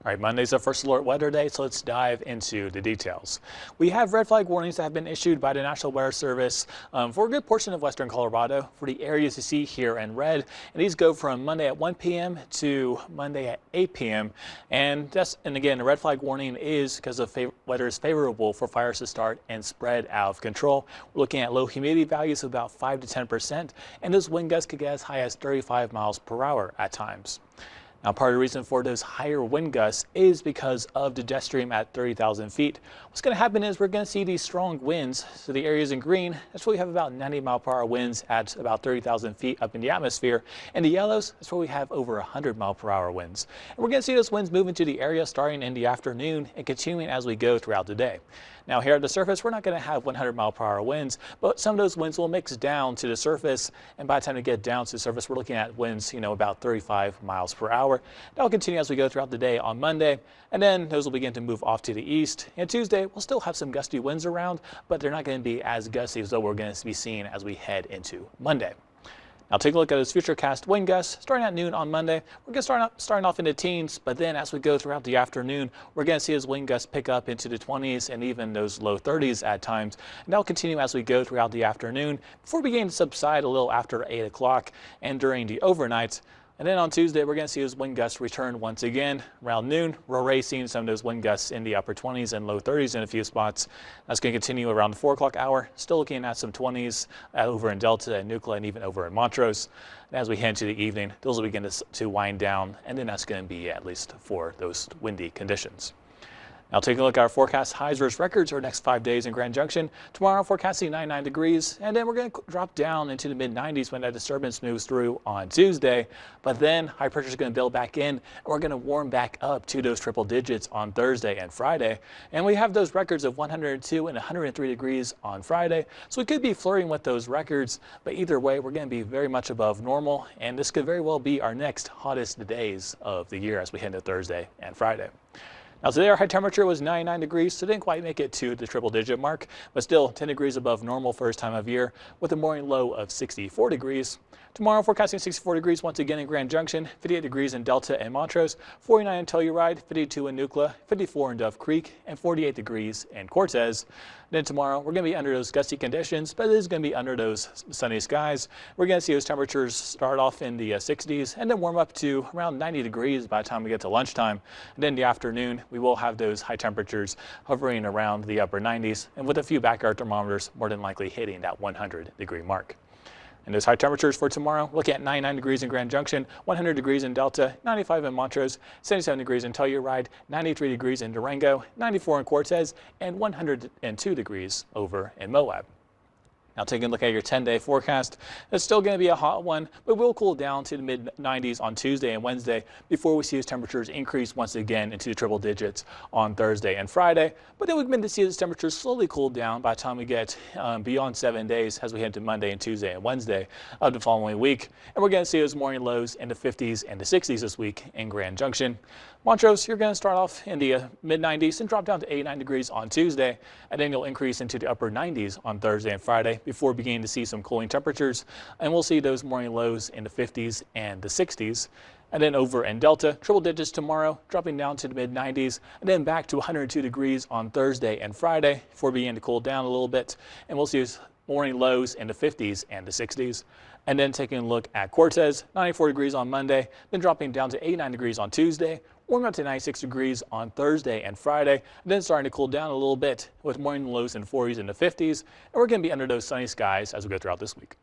All right, Monday's our first alert weather day, so let's dive into the details. We have red flag warnings that have been issued by the National Weather Service for a good portion of western Colorado for the areas you see here in red. And these go from Monday at 1 p.m. to Monday at 8 p.m. And again, the red flag warning is because the weather is favorable for fires to start and spread out of control. We're looking at low humidity values of about 5 to 10%, and those wind gusts could get as high as 35 miles per hour at times. Now, part of the reason for those higher wind gusts is because of the jet stream at 30,000 feet. What's going to happen is we're going to see these strong winds. So the areas in green, that's where we have about 90-mile-per-hour winds at about 30,000 feet up in the atmosphere. And the yellows, that's where we have over 100-mile-per-hour winds. And we're going to see those winds move into the area starting in the afternoon and continuing as we go throughout the day. Now, here at the surface, we're not going to have 100-mile-per-hour winds, but some of those winds will mix down to the surface. And by the time we get down to the surface, we're looking at winds, about 35 miles per hour. That will continue as we go throughout the day on Monday, and then those will begin to move off to the east. And Tuesday, we'll still have some gusty winds around, but they're not going to be as gusty as though we're going to be seeing as we head into Monday. Now take a look at those futurecast wind gusts. Starting at noon on Monday, we're going to starting off in the teens, but then as we go throughout the afternoon, we're going to see those wind gusts pick up into the 20s and even those low 30s at times. And that'll continue as we go throughout the afternoon before beginning to subside a little after 8 o'clock and during the overnight. And then on Tuesday, we're going to see those wind gusts return once again around noon. We're already seeing some of those wind gusts in the upper 20s and low 30s in a few spots. That's going to continue around the 4 o'clock hour. Still looking at some 20s over in Delta and Nuclear and even over in Montrose. And as we head into the evening, those will begin to wind down. And then that's going to be at least for those windy conditions. Now taking a look at our forecast highs versus records for the next 5 days in Grand Junction. Tomorrow forecasting 99 degrees, and then we're going to drop down into the mid-90s when that disturbance moves through on Tuesday. But then high pressure is going to build back in, and we're going to warm back up to those triple digits on Thursday and Friday. And we have those records of 102 and 103 degrees on Friday. So we could be flirting with those records, but either way, we're going to be very much above normal. And this could very well be our next hottest days of the year as we head into Thursday and Friday. Now today our high temperature was 99 degrees, so didn't quite make it to the triple digit mark, but still 10 degrees above normal for this time of year with a morning low of 64 degrees. Tomorrow forecasting 64 degrees once again in Grand Junction, 58 degrees in Delta and Montrose, 49 in Telluride, 52 in Nuclear, 54 in Dove Creek, and 48 degrees in Cortez. Then tomorrow we're going to be under those gusty conditions, but it is going to be under those sunny skies. We're going to see those temperatures start off in the 60s and then warm up to around 90 degrees by the time we get to lunchtime. And then in the afternoon, we will have those high temperatures hovering around the upper 90s and with a few backyard thermometers more than likely hitting that 100-degree mark. And those high temperatures for tomorrow, looking at 99 degrees in Grand Junction, 100 degrees in Delta, 95 in Montrose, 77 degrees in Telluride, 93 degrees in Durango, 94 in Cortez, and 102 degrees over in Moab. Now taking a look at your 10-day forecast, it's still going to be a hot one, but we'll cool down to the mid-90s on Tuesday and Wednesday before we see those temperatures increase once again into the triple digits on Thursday and Friday. But then we're going to see those temperatures slowly cool down by the time we get beyond 7 days as we head to Monday and Tuesday and Wednesday of the following week. And we're going to see those morning lows in the 50s and the 60s this week in Grand Junction. Montrose, you're going to start off in the mid-90s and drop down to 89 degrees on Tuesday, and then you'll increase into the upper 90s on Thursday and Friday before beginning to see some cooling temperatures. And we'll see those morning lows in the 50s and the 60s. And then over in Delta, triple digits tomorrow, dropping down to the mid-90s, and then back to 102 degrees on Thursday and Friday before beginning to cool down a little bit. And we'll see those morning lows in the 50s and the 60s. And then taking a look at Cortez, 94 degrees on Monday, then dropping down to 89 degrees on Tuesday, warming up to 96 degrees on Thursday and Friday, and then starting to cool down a little bit with morning lows in the 40s and the 50s. And we're going to be under those sunny skies as we go throughout this week.